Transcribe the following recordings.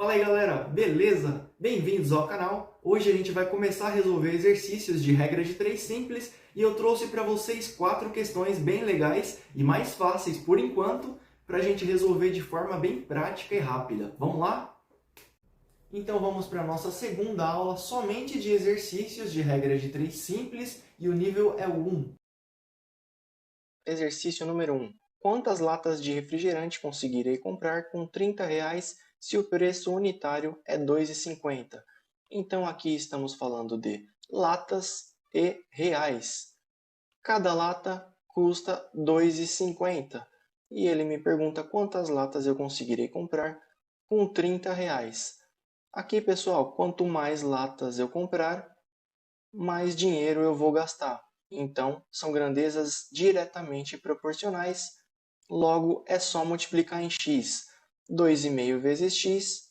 Fala aí galera, beleza? Bem-vindos ao canal. Hoje a gente vai começar a resolver exercícios de regra de 3 simples e eu trouxe para vocês 4 questões bem legais e mais fáceis por enquanto para a gente resolver de forma bem prática e rápida. Vamos lá? Então vamos para a nossa segunda aula somente de exercícios de regra de 3 simples e o nível é o 1. Exercício número 1. Quantas latas de refrigerante conseguirei comprar com R$ 30 se o preço unitário é R$ 2,50? Então aqui estamos falando de latas e reais. Cada lata custa R$ 2,50 e ele me pergunta quantas latas eu conseguirei comprar com R$ 30. Aqui, pessoal, quanto mais latas eu comprar, mais dinheiro eu vou gastar. Então, são grandezas diretamente proporcionais, logo é só multiplicar em x. 2,5 vezes x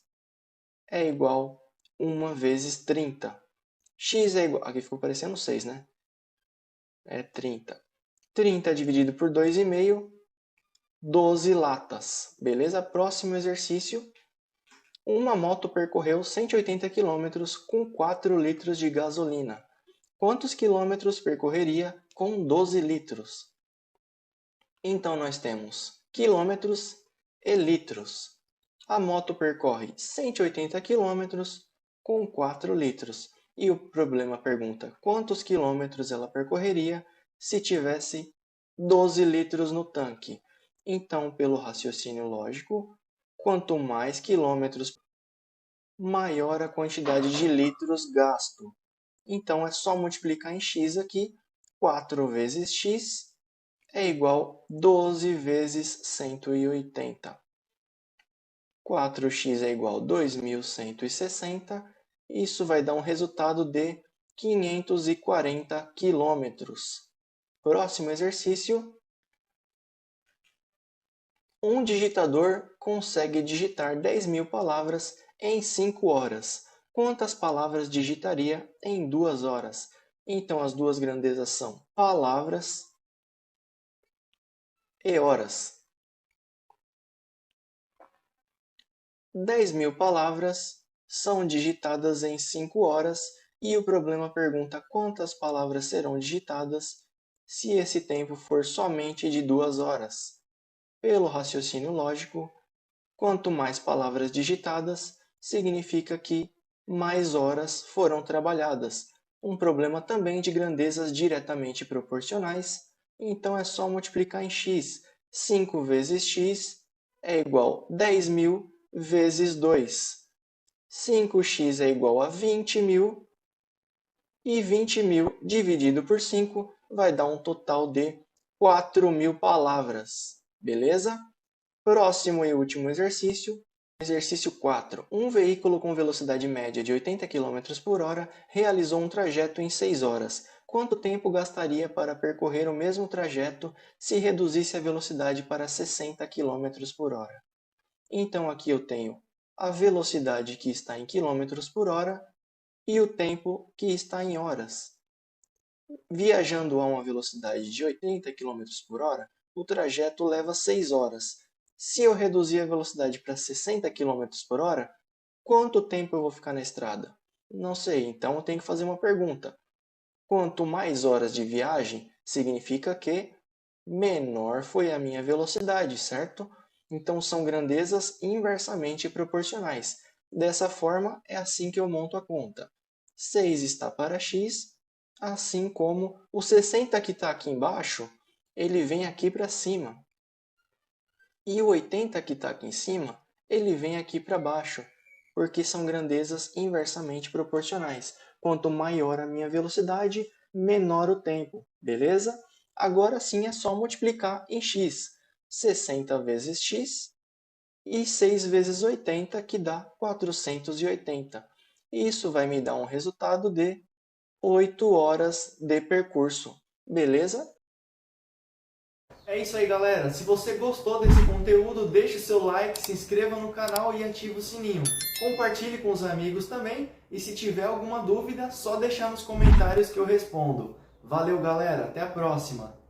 é igual a 1 vezes 30. X é igual... Aqui ficou parecendo 6, né? É 30. 30 dividido por 2,5, 12 latas. Beleza? Próximo exercício. Uma moto percorreu 180 km com 4 litros de gasolina. Quantos quilômetros percorreria com 12 litros? Então, nós temos quilômetros e litros. A moto percorre 180 quilômetros com 4 litros. E o problema pergunta quantos quilômetros ela percorreria se tivesse 12 litros no tanque. Então, pelo raciocínio lógico, quanto mais quilômetros, maior a quantidade de litros gasto. Então, é só multiplicar em x aqui. 4 vezes x é igual a 12 vezes 180. 4x é igual a 2.160. Isso vai dar um resultado de 540 quilômetros. Próximo exercício. Um digitador consegue digitar 10.000 palavras em 5 horas. Quantas palavras digitaria em 2 horas? Então, as duas grandezas são palavras e horas. 10.000 palavras são digitadas em 5 horas e o problema pergunta quantas palavras serão digitadas se esse tempo for somente de 2 horas. Pelo raciocínio lógico, quanto mais palavras digitadas, significa que mais horas foram trabalhadas. Um problema também de grandezas diretamente proporcionais, então é só multiplicar em x. 5 vezes x é igual a 10.000 vezes 2. 5x é igual a 20.000 e 20.000 dividido por 5 vai dar um total de 4.000 palavras. Beleza? Próximo e último exercício. Exercício 4. Um veículo com velocidade média de 80 km por hora realizou um trajeto em 6 horas. Quanto tempo gastaria para percorrer o mesmo trajeto se reduzisse a velocidade para 60 km por hora? Então, aqui eu tenho a velocidade que está em quilômetros por hora e o tempo que está em horas. Viajando a uma velocidade de 80 km por hora, o trajeto leva 6 horas. Se eu reduzir a velocidade para 60 km por hora, quanto tempo eu vou ficar na estrada? Não sei, então eu tenho que fazer uma pergunta. Quanto mais horas de viagem, significa que menor foi a minha velocidade, certo? Então são grandezas inversamente proporcionais. Dessa forma, é assim que eu monto a conta. 6 está para x, assim como o 60 que está aqui embaixo, ele vem aqui para cima. E o 80 que está aqui em cima, ele vem aqui para baixo, porque são grandezas inversamente proporcionais. Quanto maior a minha velocidade, menor o tempo, beleza? Agora sim é só multiplicar em x. 60 vezes x e 6 vezes 80, que dá 480. Isso vai me dar um resultado de 8 horas de percurso, beleza? É isso aí, galera. Se você gostou desse conteúdo, deixe seu like, se inscreva no canal e ative o sininho. Compartilhe com os amigos também e se tiver alguma dúvida, só deixar nos comentários que eu respondo. Valeu, galera. Até a próxima.